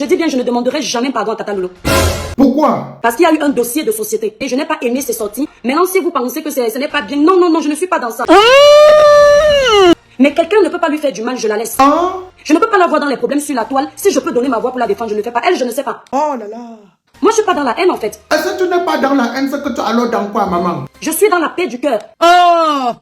Je dis bien, je ne demanderai jamais pardon à Tata Lolo. Pourquoi? Parce qu'il y a eu un dossier de société et je n'ai pas aimé ses sorties. Maintenant, si vous pensez que ce n'est pas bien, non, non, non, je ne suis pas dans ça. Mais quelqu'un ne peut pas lui faire du mal, je la laisse. Je ne peux pas la voir dans les problèmes sur la toile. Si je peux donner ma voix pour la défendre, je ne le fais pas. Elle, je ne sais pas. Oh là là. Moi, je suis pas dans la haine, en fait. Est-ce que tu n'es pas dans la haine, c'est que tu es alors dans quoi, maman? Je suis dans la paix du cœur. Oh!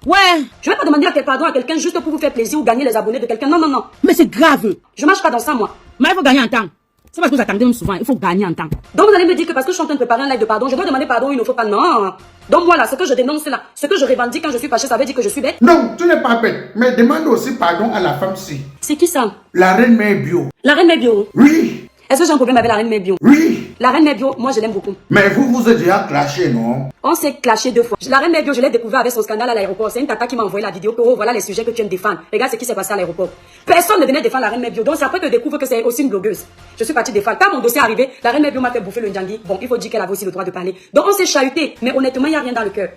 Ouais! Je vais pas demander pardon à quelqu'un juste pour vous faire plaisir ou gagner les abonnés de quelqu'un. Non, non, non. Mais c'est grave. Je marche pas dans ça, moi. Mais il faut gagner en temps. C'est parce que vous attendez souvent, il faut gagner en temps. Donc vous allez me dire que parce que je suis en train de préparer un live de pardon, je dois demander pardon, il ne faut pas. Non. Donc moi là, ce que je dénonce là, ce que je revendique quand je suis fâchée, ça veut dire que je suis bête. Non, tu n'es pas bête. Mais demande aussi pardon à la femme-ci. C'est qui ça? La reine mère bio. La reine mère bio. Oui. Est-ce que j'ai un problème avec la reine mère bio? Oui. La reine mère bio, moi je l'aime beaucoup. Mais vous vous êtes déjà clashé, non? On s'est clashé 2 fois. La reine mère bio, je l'ai découvert avec son scandale à l'aéroport. C'est une tata qui m'a envoyé la vidéo que oh, voilà les sujets que tu aimes défendre. Regarde ce qui s'est passé à l'aéroport. Personne ne venait défendre la reine mère bio. Donc c'est après que je découvre que c'est aussi une blogueuse. Je suis partie défendre. Quand mon dossier est arrivé, la reine mère bio m'a fait bouffer le njangui. Bon, il faut dire qu'elle avait aussi le droit de parler. Donc on s'est chahuté. Mais honnêtement, il n'y a rien dans le cœur.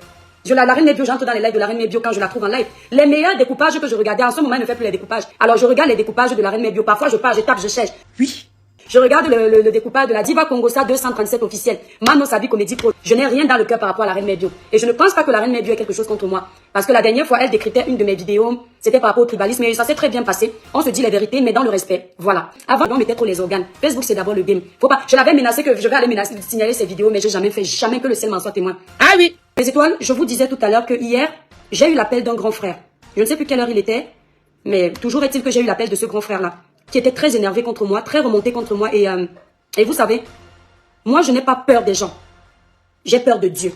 La reine mère bio, j'entre dans les lives de la reine mère bio quand je la trouve en live. Les meilleurs découpages que je regardais, en ce moment, elle ne fait plus les découpages. Alors je regarde les découpages de la reine mère bio. Parfois je pars, je tape, je cherche. Oui. Je regarde le découpage de la Diva Congosa 237 officielle. Mano Sabi Comédie Pro. Je n'ai rien dans le cœur par rapport à la reine Merbio. Et je ne pense pas que la reine Merbio ait quelque chose contre moi. Parce que la dernière fois, elle décryptait une de mes vidéos. C'était par rapport au tribalisme. Et ça s'est très bien passé. On se dit les vérités, mais dans le respect. Voilà. Avant, on mettait trop les organes. Facebook, c'est d'abord le game. Faut pas. Je l'avais menacé que je vais aller menacer, signaler ces vidéos, mais j'ai jamais fait. Jamais que le ciel m'en soit témoin. Ah oui. Les étoiles, je vous disais tout à l'heure que hier, j'ai eu l'appel d'un grand frère. Je ne sais plus quelle heure il était. Mais toujours est-il que j'ai eu l'appel de ce grand frère-là. Qui était très énervé contre moi, très remonté contre moi. Et vous savez, moi, je n'ai pas peur des gens. J'ai peur de Dieu.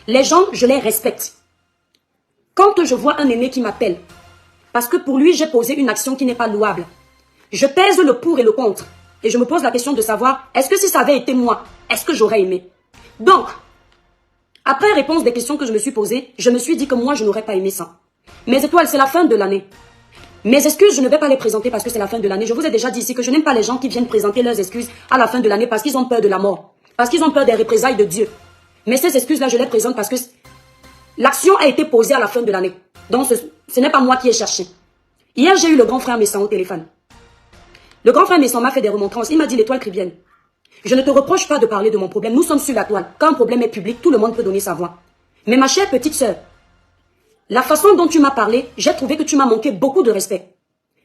Les gens, je les respecte. Quand je vois un aîné qui m'appelle, parce que pour lui, j'ai posé une action qui n'est pas louable, je pèse le pour et le contre. Et je me pose la question de savoir, est-ce que si ça avait été moi, est-ce que j'aurais aimé? Donc, après réponse des questions que je me suis posées, je me suis dit que moi, je n'aurais pas aimé ça. Mes étoiles, c'est la fin de l'année. Mes excuses, je ne vais pas les présenter parce que c'est la fin de l'année. Je vous ai déjà dit ici que je n'aime pas les gens qui viennent présenter leurs excuses à la fin de l'année parce qu'ils ont peur de la mort. Parce qu'ils ont peur des représailles de Dieu. Mais ces excuses-là, je les présente parce que l'action a été posée à la fin de l'année. Donc, ce n'est pas moi qui ai cherché. Hier, j'ai eu le grand frère Messan au téléphone. Le grand frère Messan m'a fait des remontrances. Il m'a dit, l'étoile chrétienne, je ne te reproche pas de parler de mon problème. Nous sommes sur la toile. Quand un problème est public, tout le monde peut donner sa voix. Mais ma chère petite sœur, la façon dont tu m'as parlé, j'ai trouvé que tu m'as manqué beaucoup de respect.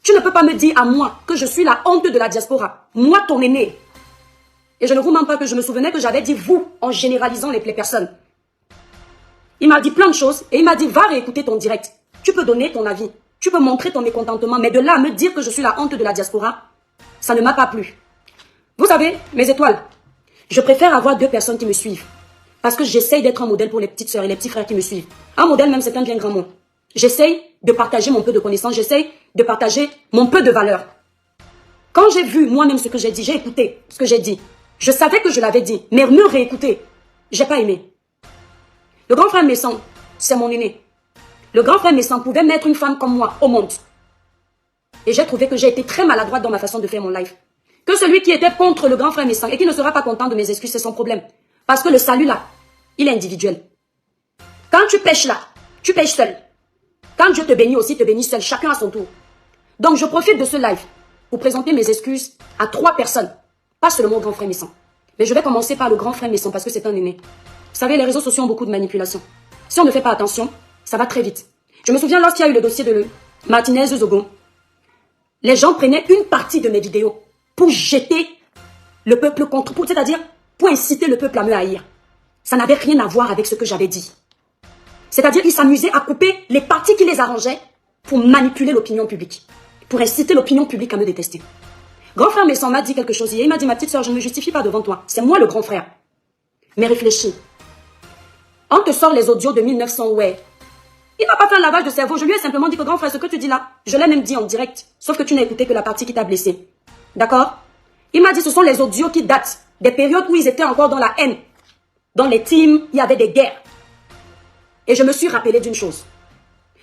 Tu ne peux pas me dire à moi que je suis la honte de la diaspora. Moi, ton aîné. Et je ne vous mens pas que je me souvenais que j'avais dit vous en généralisant les personnes. Il m'a dit plein de choses et il m'a dit va réécouter ton direct. Tu peux donner ton avis. Tu peux montrer ton mécontentement. Mais de là à me dire que je suis la honte de la diaspora, ça ne m'a pas plu. Vous savez, mes étoiles, je préfère avoir 2 personnes qui me suivent. Parce que j'essaye d'être un modèle pour les petites sœurs et les petits frères qui me suivent. Un modèle même, c'est un bien grand mot. J'essaye de partager mon peu de connaissances. J'essaye de partager mon peu de valeur. Quand j'ai vu moi-même ce que j'ai dit, j'ai écouté ce que j'ai dit. Je savais que je l'avais dit, mais me réécouter, j'ai pas aimé. Le grand frère Messan, c'est mon aîné. Le grand frère Messan pouvait mettre une femme comme moi au monde. Et j'ai trouvé que j'ai été très maladroite dans ma façon de faire mon live. Que celui qui était contre le grand frère Messan et qui ne sera pas content de mes excuses, c'est son problème. Parce que le salut là, il est individuel. Quand tu pêches là, tu pêches seul. Quand Dieu te bénit aussi, te bénit seul. Chacun à son tour. Donc je profite de ce live pour présenter mes excuses à 3 personnes. Pas seulement au grand frère Messan. Mais je vais commencer par le grand frère Messan parce que c'est un aîné. Vous savez, les réseaux sociaux ont beaucoup de manipulation. Si on ne fait pas attention, ça va très vite. Je me souviens lorsqu'il y a eu le dossier de Martinez Zogo. Les gens prenaient une partie de mes vidéos pour jeter le peuple contre, c'est-à-dire pour inciter le peuple à me haïr. Ça n'avait rien à voir avec ce que j'avais dit. C'est-à-dire qu'ils s'amusaient à couper les parties qui les arrangeaient pour manipuler l'opinion publique. Pour inciter l'opinion publique à me détester. Grand frère Messan m'a dit quelque chose hier. Il m'a dit, ma petite soeur, je ne me justifie pas devant toi. C'est moi le grand frère. Mais réfléchis. On te sort les audios de 1900, ouais. Il m'a pas fait un lavage de cerveau. Je lui ai simplement dit que grand frère, ce que tu dis là, je l'ai même dit en direct. Sauf que tu n'as écouté que la partie qui t'a blessé. D'accord? Il m'a dit, ce sont les audios qui datent des périodes où ils étaient encore dans la haine. Dans les teams, il y avait des guerres. Et je me suis rappelé d'une chose.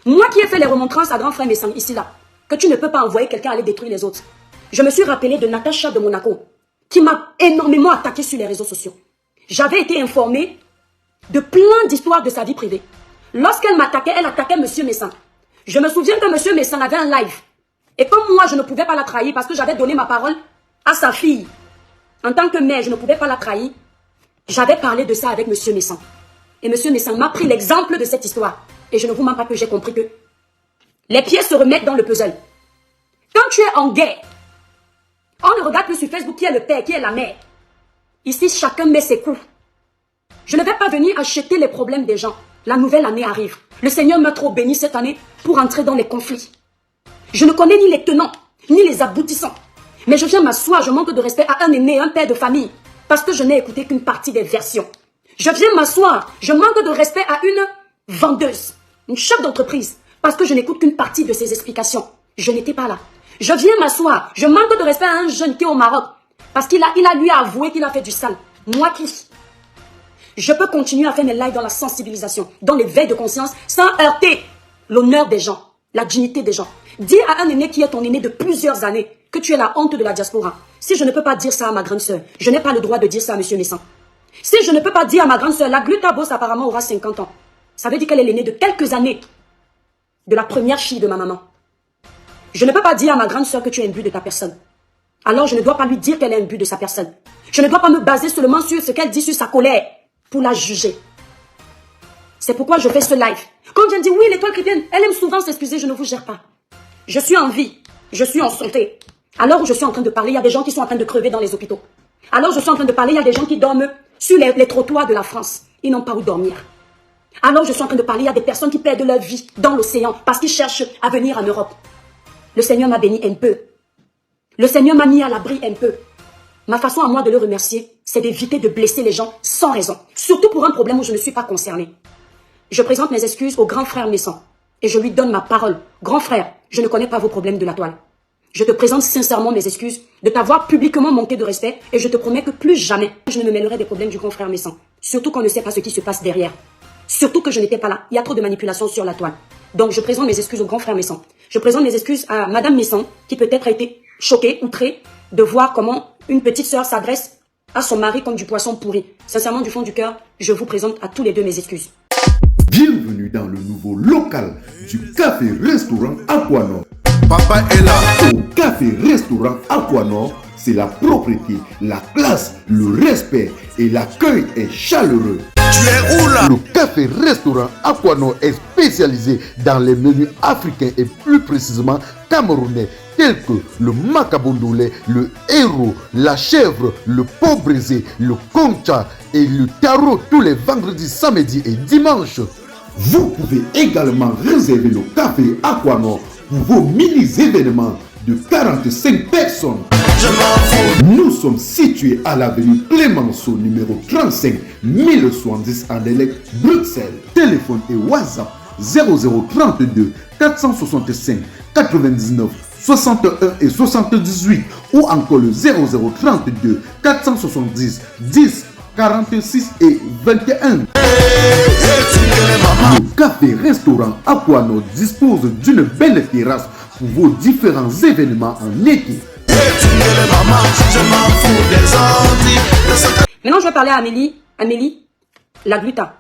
Moi qui ai fait les remontrances à grand frère Messan ici là, que tu ne peux pas envoyer quelqu'un aller détruire les autres. Je me suis rappelé de Natacha de Monaco, qui m'a énormément attaqué sur les réseaux sociaux. J'avais été informée de plein d'histoires de sa vie privée. Lorsqu'elle m'attaquait, elle attaquait Monsieur Messan. Je me souviens que Monsieur Messan avait un live. Et comme moi, je ne pouvais pas la trahir parce que j'avais donné ma parole à sa fille, en tant que mère, je ne pouvais pas la trahir. J'avais parlé de ça avec M. Messan. Et M. Messan m'a pris l'exemple de cette histoire. Et je ne vous mens pas que j'ai compris que les pièces se remettent dans le puzzle. Quand tu es en guerre, on ne regarde plus sur Facebook qui est le père, qui est la mère. Ici, chacun met ses coups. Je ne vais pas venir acheter les problèmes des gens. La nouvelle année arrive. Le Seigneur m'a trop béni cette année pour entrer dans les conflits. Je ne connais ni les tenants, ni les aboutissants. Mais je viens m'asseoir, je manque de respect à un aîné, un père de famille. Parce que je n'ai écouté qu'une partie des versions. Je viens m'asseoir, je manque de respect à une vendeuse, une chef d'entreprise. Parce que je n'écoute qu'une partie de ses explications. Je n'étais pas là. Je viens m'asseoir, je manque de respect à un jeune qui est au Maroc. Parce qu'il a lui avoué qu'il a fait du sale. Moi qui? Je peux continuer à faire mes lives dans la sensibilisation, dans l'éveil de conscience, sans heurter l'honneur des gens, la dignité des gens. Dis à un aîné qui est ton aîné de plusieurs années que tu es la honte de la diaspora. Si je ne peux pas dire ça à ma grande sœur, je n'ai pas le droit de dire ça à M. Messan. Si je ne peux pas dire à ma grande sœur, la Glutabos apparemment aura 50 ans. Ça veut dire qu'elle est l'aînée de quelques années de la première fille de ma maman. Je ne peux pas dire à ma grande sœur que tu es imbu de ta personne. Alors je ne dois pas lui dire qu'elle est imbu de sa personne. Je ne dois pas me baser seulement sur ce qu'elle dit, sur sa colère, pour la juger. C'est pourquoi je fais ce live. Quand je dis oui, l'étoile chrétienne, elle aime souvent s'excuser, je ne vous gère pas. Je suis en vie, je suis en santé. Alors où je suis en train de parler, il y a des gens qui sont en train de crever dans les hôpitaux. Alors je suis en train de parler, il y a des gens qui dorment sur les trottoirs de la France. Ils n'ont pas où dormir. Alors je suis en train de parler, il y a des personnes qui perdent leur vie dans l'océan parce qu'ils cherchent à venir en Europe. Le Seigneur m'a béni un peu. Le Seigneur m'a mis à l'abri un peu. Ma façon à moi de le remercier, c'est d'éviter de blesser les gens sans raison. Surtout pour un problème où je ne suis pas concernée. Je présente mes excuses au grand frère Messan. Et je lui donne ma parole. Grand frère, je ne connais pas vos problèmes de la toile. Je te présente sincèrement mes excuses de t'avoir publiquement manqué de respect. Et je te promets que plus jamais, je ne me mêlerai des problèmes du grand frère Messan. Surtout qu'on ne sait pas ce qui se passe derrière. Surtout que je n'étais pas là. Il y a trop de manipulations sur la toile. Donc je présente mes excuses au grand frère Messan. Je présente mes excuses à Madame Messan, qui peut-être a été choquée, outrée, de voir comment une petite sœur s'adresse à son mari comme du poisson pourri. Sincèrement, du fond du cœur, je vous présente à tous les deux mes excuses. Bienvenue dans le nouveau local du café-restaurant Aquanor. Papa est là. Au café-restaurant Aquanor, c'est la propreté, la classe, le respect et l'accueil est chaleureux. Tu es où là? Le café-restaurant Aquanor est spécialisé dans les menus africains et plus précisément camerounais tels que le macabondolé, le héros, la chèvre, le pot brisé, le concha et le tarot tous les vendredis, samedis et dimanches. Vous pouvez également réserver le café Aquanor pour vos mini-événements de 45 personnes. Je m'en fous. Nous sommes situés à l'avenue Clémenceau, numéro 35, 1070 Anderlecht, Bruxelles. Téléphone et WhatsApp 0032 465 99 61 et 78 ou encore le 0032 470 10 46 et 21. Le café-restaurant Aquanor dispose d'une belle terrasse pour vos différents événements en été. Maintenant, je vais parler à Amélie. Amélie, la gluta.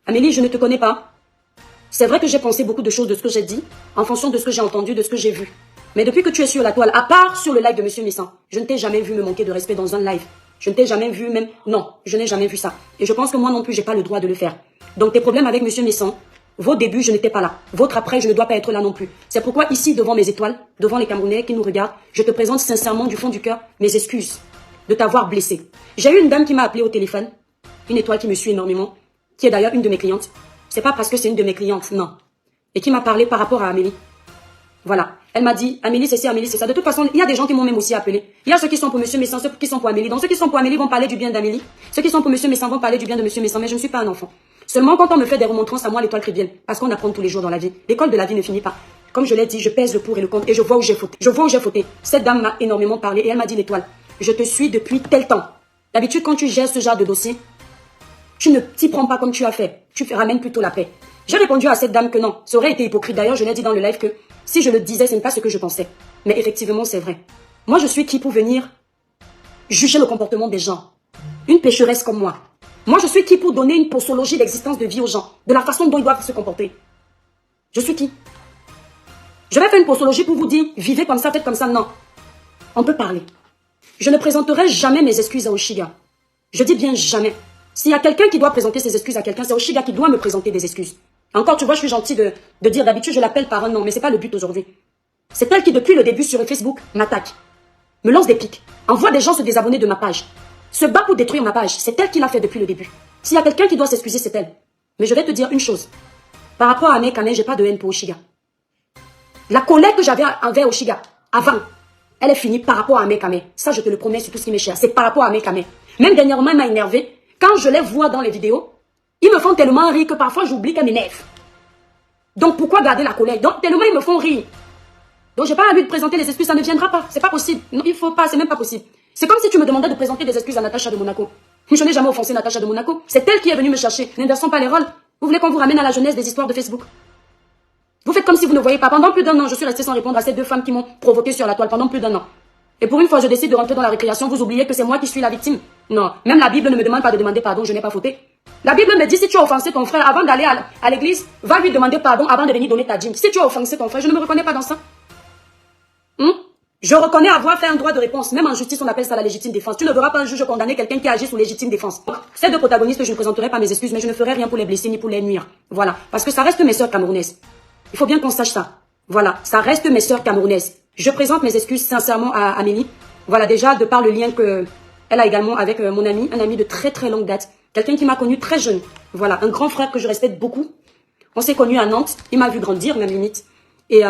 Amélie, je ne te connais pas. C'est vrai que j'ai pensé beaucoup de choses de ce que j'ai dit, en fonction de ce que j'ai entendu, de ce que j'ai vu. Mais depuis que tu es sur la toile, à part sur le live de M. Messan, je ne t'ai jamais vu me manquer de respect dans un live. Je ne t'ai jamais vu même... Non, je n'ai jamais vu ça. Et je pense que moi non plus, j'ai pas le droit de le faire. Donc tes problèmes avec M. Messan, vos débuts, je n'étais pas là. Votre après, je ne dois pas être là non plus. C'est pourquoi ici, devant mes étoiles, devant les Camerounais qui nous regardent, je te présente sincèrement du fond du cœur mes excuses de t'avoir blessé. J'ai eu une dame qui m'a appelé au téléphone, une étoile qui me suit énormément, qui est d'ailleurs une de mes clientes. C'est pas parce que c'est une de mes clientes, non. Et qui m'a parlé par rapport à Amélie. Voilà. Elle m'a dit, Amélie, c'est ça, Amélie, c'est ça. De toute façon, il y a des gens qui m'ont même aussi appelé. Il y a ceux qui sont pour M. Messan, ceux qui sont pour Amélie. Donc ceux qui sont pour Amélie vont parler du bien d'Amélie. Ceux qui sont pour M. Messan vont parler du bien de M. Messan. Mais je ne suis pas un enfant. Seulement quand on me fait des remontrances à moi, l'étoile chrétienne. Parce qu'on apprend tous les jours dans la vie. L'école de la vie ne finit pas. Comme je l'ai dit, je pèse le pour et le contre et je vois où j'ai fauté. Je vois où j'ai fauté. Cette dame m'a énormément parlé et elle m'a dit, l'étoile, je te suis depuis tel temps. D'habitude, quand tu gères ce genre de dossier, tu ne t'y prends pas comme tu as fait. Tu ramènes plutôt la paix. J'ai répondu à cette dame que non, ça aurait été hypocrite. D'ailleurs, je l'ai dit dans le live que si je le disais, ce n'est pas ce que je pensais. Mais effectivement, c'est vrai. Moi, je suis qui pour venir juger le comportement des gens? Une pécheresse comme moi. Moi, je suis qui pour donner une posologie d'existence de vie aux gens, de la façon dont ils doivent se comporter? Je suis qui? Je vais faire une posologie pour vous dire, vivez comme ça, faites comme ça. Non. On peut parler. je ne présenterai jamais mes excuses à Oshiga. Je dis bien jamais. S'il y a quelqu'un qui doit présenter ses excuses à quelqu'un, c'est Oshiga qui doit me présenter des excuses. Encore, tu vois, je suis gentil de dire d'habitude, je l'appelle par un nom, mais c'est pas le but aujourd'hui. C'est elle qui, depuis le début sur Facebook, m'attaque, me lance des pics, envoie des gens se désabonner de ma page, se bat pour détruire ma page. C'est elle qui l'a fait depuis le début. S'il y a quelqu'un qui doit s'excuser, c'est elle. Mais je vais te dire une chose. Par rapport à Mekane, j'ai pas de haine pour Oshiga. La colère que j'avais envers Oshiga, avant, elle est finie par rapport à Mekane. Ça, je te le promets sur tout ce qui m'est cher. C'est par rapport à Mekane. Même dernièrement, il m'a énervé. Quand je les vois dans les vidéos, ils me font tellement rire que parfois j'oublie qu'elle m'énerve. Donc pourquoi garder la colère? Donc tellement ils me font rire. Donc j'ai pas à lui de présenter les excuses, ça ne viendra pas. C'est pas possible. Non, il faut pas, c'est même pas possible. C'est comme si tu me demandais de présenter des excuses à Natacha de Monaco. Je n'ai jamais offensé Natacha de Monaco. C'est elle qui est venue me chercher. N'inversons pas les rôles. Vous voulez qu'on vous ramène à la jeunesse des histoires de Facebook? Vous faites comme si vous ne voyez pas. Pendant plus d'un an, je suis restée sans répondre à ces deux femmes qui m'ont provoqué sur la toile pendant plus d'un an. Et pour une fois, je décide de rentrer dans la récréation, vous oubliez que c'est moi qui suis la victime. Non, même la Bible ne me demande pas de demander pardon, je n'ai pas fauté. La Bible me dit, si tu as offensé ton frère avant d'aller à l'église, va lui demander pardon avant de venir donner ta dîme. Si tu as offensé ton frère, je ne me reconnais pas dans ça. Je reconnais avoir fait un droit de réponse. Même en justice, on appelle ça la légitime défense. Tu ne verras pas un juge condamner quelqu'un qui agit sous légitime défense. Ces deux protagonistes, je ne présenterai pas mes excuses, mais je ne ferai rien pour les blesser ni pour les nuire. Voilà. Parce que ça reste mes sœurs camerounaises. Il faut bien qu'on sache ça. Voilà. Ça reste mes sœurs camerounaises. Je présente mes excuses sincèrement à Amélie. Voilà, déjà, de par le lien qu'elle a également avec mon ami, un ami de très très longue date. Quelqu'un qui m'a connu très jeune. Voilà, un grand frère que je respecte beaucoup. On s'est connus à Nantes. Il m'a vu grandir, même limite. Et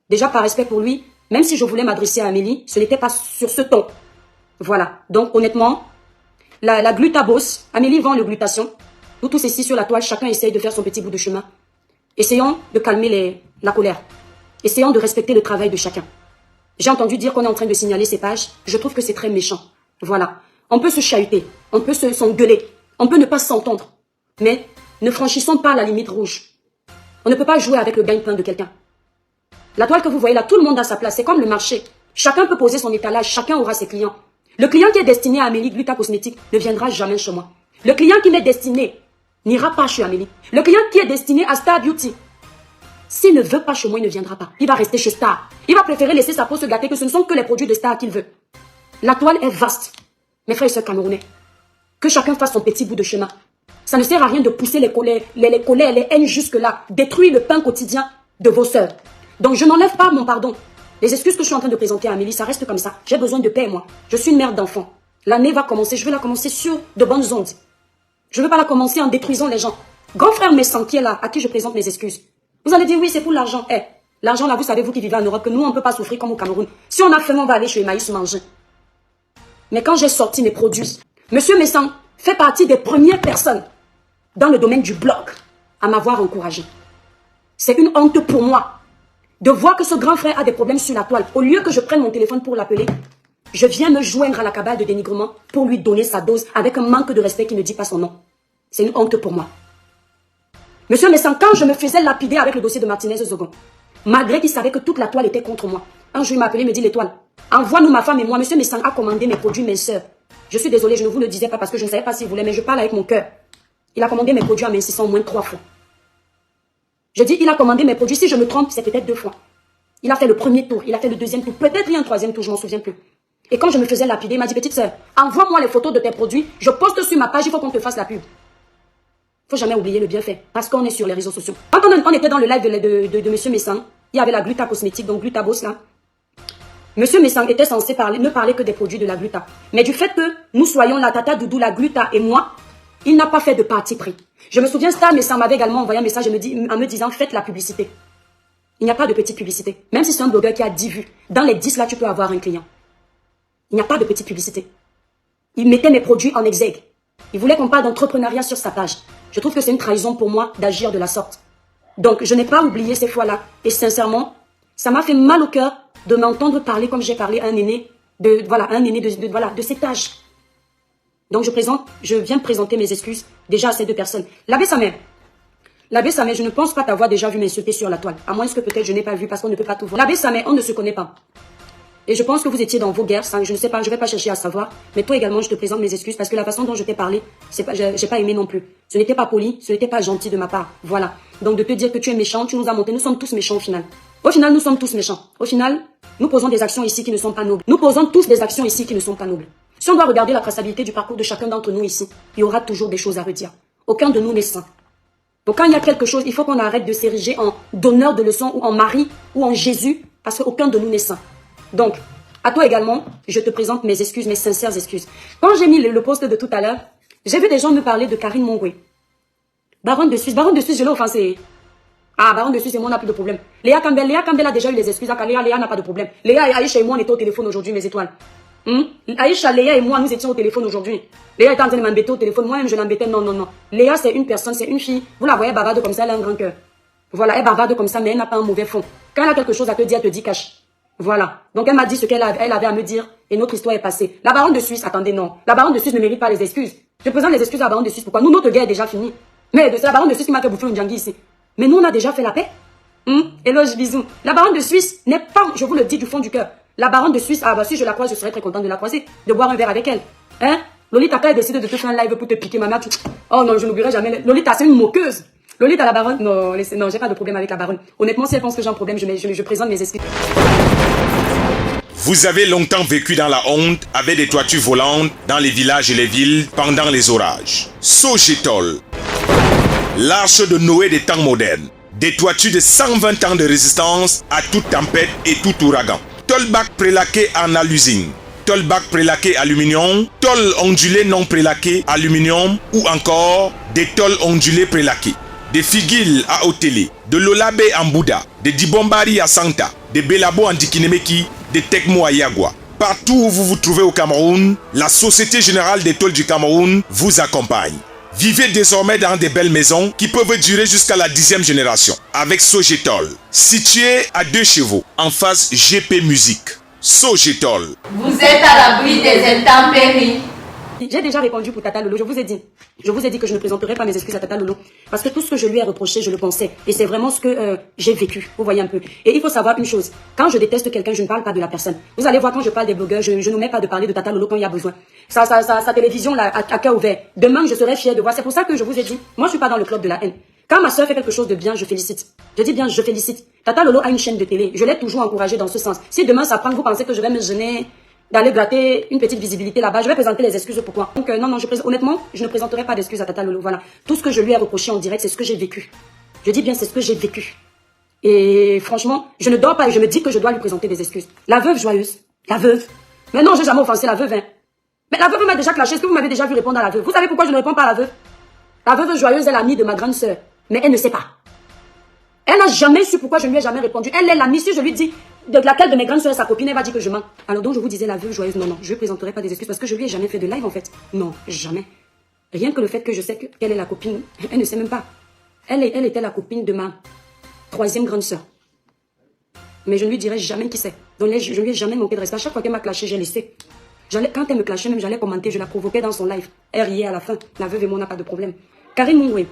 déjà, par respect pour lui, même si je voulais m'adresser à Amélie, ce n'était pas sur ce ton. Voilà. Donc, honnêtement, la glutabos, Amélie vend le glutation. Nous tous ici sur la toile, chacun essaye de faire son petit bout de chemin. Essayons de calmer la colère. Essayons de respecter le travail de chacun. J'ai entendu dire qu'on est en train de signaler ces pages. Je trouve que c'est très méchant. Voilà. On peut se chahuter. On peut s'engueuler. On peut ne pas s'entendre. Mais ne franchissons pas la limite rouge. On ne peut pas jouer avec le gagne-pain de quelqu'un. La toile que vous voyez là, tout le monde a sa place. C'est comme le marché. Chacun peut poser son étalage. Chacun aura ses clients. Le client qui est destiné à Amélie Gluta Cosmétique ne viendra jamais chez moi. Le client qui m'est destiné n'ira pas chez Amélie. Le client qui est destiné à Star Beauty, s'il ne veut pas chez moi, il ne viendra pas. Il va rester chez Star. Il va préférer laisser sa peau se gâter que ce ne sont que les produits de Star qu'il veut. La toile est vaste. Mes frères et sœurs camerounais, que chacun fasse son petit bout de chemin. Ça ne sert à rien de pousser les colères, les haines jusque-là. Détruire le pain quotidien de vos sœurs. Donc je n'enlève pas mon pardon. Les excuses que je suis en train de présenter à Amélie, ça reste comme ça. J'ai besoin de paix, moi. Je suis une mère d'enfant. L'année va commencer. Je vais la commencer sur de bonnes ondes. Je ne veux pas la commencer en détruisant les gens. Grand frère Messan qui est là, à qui je présente mes excuses. Vous allez dire, oui, c'est pour l'argent. L'argent, là, vous savez, vous qui vivez en Europe, que nous, on ne peut pas souffrir comme au Cameroun. Si on a faim, on va aller chez Emmaüs manger. Mais quand j'ai sorti mes produits, Monsieur Messan fait partie des premières personnes dans le domaine du blog à m'avoir encouragé. C'est une honte pour moi de voir que ce grand frère a des problèmes sur la toile. Au lieu que je prenne mon téléphone pour l'appeler, je viens me joindre à la cabale de dénigrement pour lui donner sa dose avec un manque de respect qui ne dit pas son nom. C'est une honte pour moi. Monsieur Messan, quand je me faisais lapider avec le dossier de Martinez Zogon, malgré qu'il savait que toute la toile était contre moi, un jour il m'a appelé, il me dit, l'étoile, envoie-nous ma femme et moi. Monsieur Messan a commandé mes produits minceurs. Je suis désolée, je ne vous le disais pas parce que je ne savais pas s'il voulait, mais je parle avec mon cœur. Il a commandé mes produits en m'insistant au moins 3 fois. Je dis, il a commandé mes produits, si je me trompe, c'est peut-être 2 fois. Il a fait le premier tour, il a fait le deuxième tour, peut-être il y a un 3e tour, je m'en souviens plus. Et quand je me faisais lapider, il m'a dit, petite sœur, envoie-moi les photos de tes produits, je poste sur ma page, il faut qu'on te fasse la pub. Faut jamais oublier le bienfait, parce qu'on est sur les réseaux sociaux. Quand on était dans le live de Monsieur Messan, il y avait la Gluta Cosmétique, donc Glutabos là. Monsieur Messan était censé ne parler que des produits de la Gluta. Mais du fait que nous soyons la Tata Doudou, la Gluta et moi, il n'a pas fait de parti pris. Je me souviens, Star Messan m'avait également envoyé un message en me disant, faites la publicité. Il n'y a pas de petite publicité. Même si c'est un blogueur qui a 10 vues, dans les 10 là, tu peux avoir un client. Il n'y a pas de petite publicité. Il mettait mes produits en exergue. Il voulait qu'on parle d'entrepreneuriat sur sa page. Je trouve que c'est une trahison pour moi d'agir de la sorte. Donc, je n'ai pas oublié ces fois-là. Et sincèrement, ça m'a fait mal au cœur de m'entendre parler comme j'ai parlé à un aîné de cet âge. Donc, je viens de présenter mes excuses déjà à ces 2 personnes. L'abbé Samé, je ne pense pas t'avoir déjà vu m'insulter sur la toile. À moins que peut-être je n'ai pas vu parce qu'on ne peut pas tout voir. L'abbé Samé, on ne se connaît pas. Et je pense que vous étiez dans vos guerres, je ne sais pas, je ne vais pas chercher à savoir. Mais toi également, je te présente mes excuses parce que la façon dont je t'ai parlé, j'ai pas aimé non plus. Ce n'était pas poli, ce n'était pas gentil de ma part. Voilà. Donc de te dire que tu es méchant, tu nous as monté, nous sommes tous méchants au final. Au final, nous sommes tous méchants. Au final, nous posons des actions ici qui ne sont pas nobles. Nous posons tous des actions ici qui ne sont pas nobles. Si on doit regarder la traçabilité du parcours de chacun d'entre nous ici, il y aura toujours des choses à redire. Aucun de nous n'est saint. Donc quand il y a quelque chose, il faut qu'on arrête de s'ériger en donneur de leçons ou en Marie ou en Jésus, parce qu'aucun de nous n'est saint. Donc, à toi également, je te présente mes excuses, mes sincères excuses. Quand j'ai mis le post de tout à l'heure, j'ai vu des gens me parler de Karine Mongwe. Baronne de Suisse, je l'ai offensé. Ah, Baronne de Suisse et moi, on n'a plus de problème. Léa Campbell a déjà eu les excuses. Léa n'a pas de problème. Léa et Aïcha et moi, on était au téléphone aujourd'hui, mes étoiles. Aïcha, Léa et moi, nous étions au téléphone aujourd'hui. Léa était en train de m'embêter au téléphone. Moi-même, je l'embêtais. Non, non, non. Léa, c'est une personne, c'est une fille. Vous la voyez bavarde comme ça, elle a un grand cœur. Voilà, elle bavarde comme ça, mais elle n'a pas un mauvais fond. Quand elle a quelque chose à te dire, elle te dit cache. Voilà. Donc, elle m'a dit ce qu'elle avait à me dire et notre histoire est passée. La Baronne de Suisse, attendez, non. La Baronne de Suisse ne mérite pas les excuses. Je présente les excuses à la Baronne de Suisse. Pourquoi? Nous, notre guerre est déjà finie. Mais c'est la Baronne de Suisse qui m'a fait bouffer un djangui ici. Mais nous, on a déjà fait la paix. Éloge, bisous. La Baronne de Suisse n'est pas, je vous le dis du fond du cœur. La Baronne de Suisse, ah bah si je la croise, je serais très contente de la croiser, de boire un verre avec elle. Hein? Lolita, quand elle décide de te faire un live pour te piquer ma mère, oh non, je n'oublierai jamais. Lolita, c'est une moqueuse. Lolita, la Baronne, non, j'ai pas de problème avec la Baronne. Honnêtement, si elle pense que j'ai un problème, je présente mes excuses. Vous avez longtemps vécu dans la honte avec des toitures volantes dans les villages et les villes pendant les orages. Sogetol, l'arche de Noé des temps modernes. Des toitures de 120 ans de résistance à toute tempête et tout ouragan. Tolbac prélaqué en alusine. Tolbac prélaqué aluminium. Tol ondulé non prélaqué aluminium. Ou encore des tôles ondulés prélaqués. Des figuilles à Otélé. De l'Olabé en Bouddha. Des Dibombari à Santa. Des Belabo en Dikinemeki. Des Tekmo à Yagua. Partout où vous vous trouvez au Cameroun, la Société Générale des Tôles du Cameroun vous accompagne. Vivez désormais dans des belles maisons qui peuvent durer jusqu'à la 10e génération. Avec Sogetol, situé à 2 chevaux, en face GP Musique. Sogetol. Vous êtes à l'abri des intempéries. J'ai déjà répondu pour Tata Lolo, je vous ai dit que je ne présenterai pas mes excuses à Tata Lolo. Parce que tout ce que je lui ai reproché, je le pensais. Et c'est vraiment ce que j'ai vécu, vous voyez un peu. Et il faut savoir une chose, quand je déteste quelqu'un, je ne parle pas de la personne. Vous allez voir quand je parle des blogueurs, je ne mets pas de parler de Tata Lolo quand il y a besoin. Sa télévision là, à cœur ouvert. Demain, je serai fière de voir. C'est pour ça que je vous ai dit, moi je suis pas dans le club de la haine. Quand ma soeur fait quelque chose de bien, je félicite. Je dis bien, je félicite. Tata Lolo a une chaîne de télé. Je l'ai toujours encouragée dans ce sens. Si demain ça prend, vous pensez que je vais me gêner d'aller gratter une petite visibilité là-bas, je vais présenter les excuses pourquoi. Donc non, honnêtement, je ne présenterai pas d'excuses à Tata Lolo, voilà. Tout ce que je lui ai reproché en direct, c'est ce que j'ai vécu. Je dis bien, c'est ce que j'ai vécu. Et franchement, je ne dors pas et je me dis que je dois lui présenter des excuses. La veuve joyeuse, la veuve. Mais non, j'ai jamais offensé la veuve, hein. Mais la veuve m'a déjà clashé, est-ce que vous m'avez déjà vu répondre à la veuve? Vous savez pourquoi je ne réponds pas à la veuve? La veuve joyeuse est l'amie de ma grande sœur, mais elle ne sait pas. Elle n'a jamais su pourquoi je ne lui ai jamais répondu. Elle est l'amie, si je lui dis de laquelle de mes grandes soeurs est sa copine, elle va dire que je mens. Alors donc je vous disais la veuve joyeuse, non, je ne présenterai pas des excuses parce que je lui ai jamais fait de live en fait. Non, jamais. Rien que le fait que je sais qu'elle est la copine, elle ne sait même pas. Elle était la copine de ma 3e grande sœur. Mais je ne lui dirai jamais qui c'est. Donc je ne lui ai jamais manqué de respect. À chaque fois qu'elle m'a clashé, j'ai laissé. Quand elle me clashait même, j'allais commenter, je la provoquais dans son live. Elle riait à la fin. La veuve et moi, on n'a pas de problème. Karine Mongwe.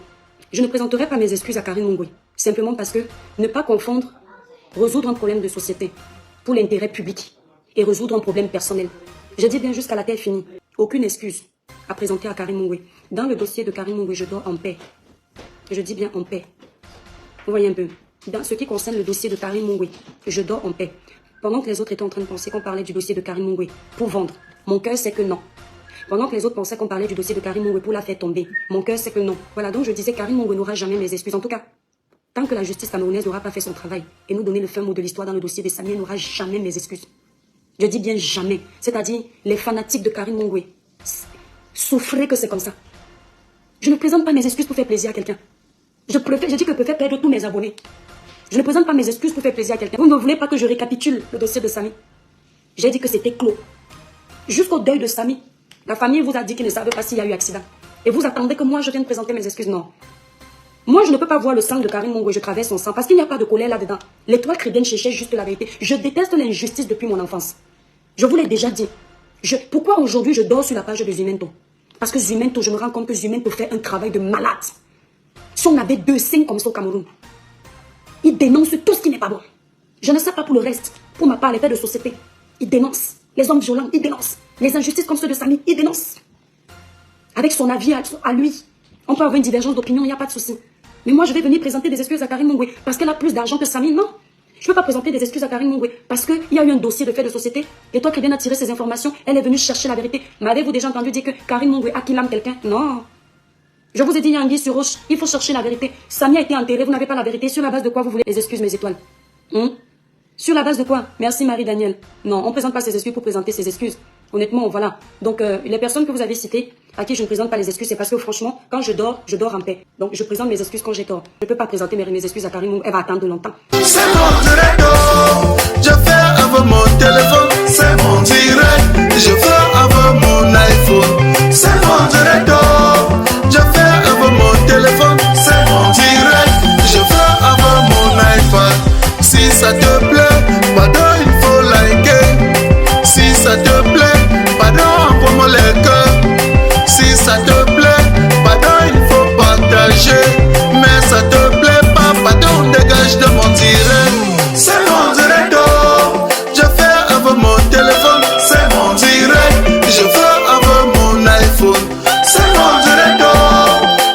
Je ne présenterai pas mes excuses à Karine Mongwe. Simplement parce que ne pas confondre résoudre un problème de société pour l'intérêt public et résoudre un problème personnel. Je dis bien jusqu'à la terre finie. Aucune excuse à présenter à Karine Mongwe. Dans le dossier de Karine Mongwe, je dors en paix. Je dis bien en paix. Vous voyez un peu. Dans ce qui concerne le dossier de Karine Mongwe, je dors en paix. Pendant que les autres étaient en train de penser qu'on parlait du dossier de Karine Mongwe pour vendre, mon cœur sait que non. Pendant que les autres pensaient qu'on parlait du dossier de Karine Mongwe pour la faire tomber, mon cœur sait que non. Voilà, donc je disais Karine Mongwe n'aura jamais mes excuses. En tout cas, tant que la justice camerounaise n'aura pas fait son travail et nous donner le fin mot de l'histoire dans le dossier des Sami, elle n'aura jamais mes excuses. Je dis bien jamais. C'est-à-dire, les fanatiques de Karine Mongwe, souffrez que c'est comme ça. Je ne présente pas mes excuses pour faire plaisir à quelqu'un. Je dis que je peux faire perdre tous mes abonnés. Je ne présente pas mes excuses pour faire plaisir à quelqu'un. Vous ne voulez pas que je récapitule le dossier de Sami. J'ai dit que c'était clos. Jusqu'au deuil de Sami, la famille vous a dit qu'ils ne savait pas s'il y a eu accident. Et vous attendez que moi je vienne présenter mes excuses. Non. Moi, je ne peux pas voir le sang de Karine Mongwe, je traverse son sang, parce qu'il n'y a pas de colère là-dedans. L'étoile chrétienne cherchait juste la vérité. Je déteste l'injustice depuis mon enfance. Je vous l'ai déjà dit. Pourquoi aujourd'hui je dors sur la page de Zumento? Parce que Zumento, je me rends compte que Zumento fait un travail de malade. Si on avait 2 signes comme ça au Cameroun, il dénonce tout ce qui n'est pas bon. Je ne sais pas pour le reste. Pour ma part, les faits de société, il dénonce. Les hommes violents, il dénonce. Les injustices comme ceux de Sami, il dénonce. Avec son avis à lui. On peut avoir une divergence d'opinion, il n'y a pas de souci. Mais moi, je vais venir présenter des excuses à Karine Mongwe parce qu'elle a plus d'argent que Sami. Non. Je ne peux pas présenter des excuses à Karine Mungwe parce qu'il y a eu un dossier de fait de société et toi qui viens d'attirer ces informations, elle est venue chercher la vérité. M'avez-vous déjà entendu dire que Karine Mungwe a killé quelqu'un? Non. Je vous ai dit, il y a un guide sur roche, il faut chercher la vérité. Samy a été enterré, vous n'avez pas la vérité. Sur la base de quoi vous voulez les excuses, mes étoiles? Sur la base de quoi? Merci Marie-Daniel. Non, on ne présente pas ses excuses pour présenter ses excuses. Honnêtement, voilà. Donc, les personnes que vous avez citées, à qui je ne présente pas les excuses, c'est parce que franchement, quand je dors en paix. Donc, je présente mes excuses quand j'ai tort. Je ne peux pas présenter mes excuses à Karine Mungwe, elle va attendre longtemps. C'est mon direct, je fais avec mon téléphone. C'est mon direct, je fais avec mon iPhone. C'est mon direct, je fais avec mon téléphone. C'est mon direct, je fais avec mon iPad. Si ça te plaît, pardon, il faut liker. Si ça te plaît, pardon, envoie-moi les cœurs. Si ça te plaît, pardon, il faut partager. Mais ça te plaît pas, pardon, dégage de mon direct. C'est mon direct, je fais avec mon téléphone. C'est mon direct, je fais avec mon iPhone. C'est mon direct,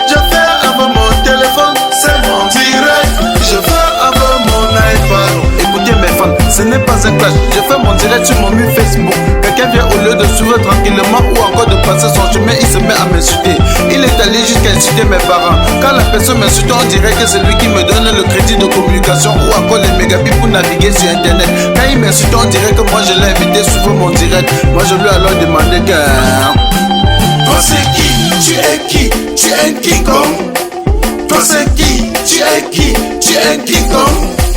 je fais avec mon téléphone. C'est mon direct, je fais avec mon iPad. Écoutez mes fans, ce n'est pas un clash. Je fais mon direct sur mon mur Facebook. Quelqu'un vient au lieu de suivre tranquillement ou encore de passer son chemin, il se met à m'insulter. Il est allé jusqu'à insulter mes parents. Quand la personne m'insulte, on dirait que c'est lui qui me donne le crédit de communication ou encore les mégabits pour naviguer sur internet. Quand il m'insulte, on dirait que moi je l'ai invité sur mon direct. Moi je lui ai alors demandé que... Toi c'est qui? Tu es qui? Tu es un King Kong? Toi c'est qui? Tu es qui? Tu es un King Kong?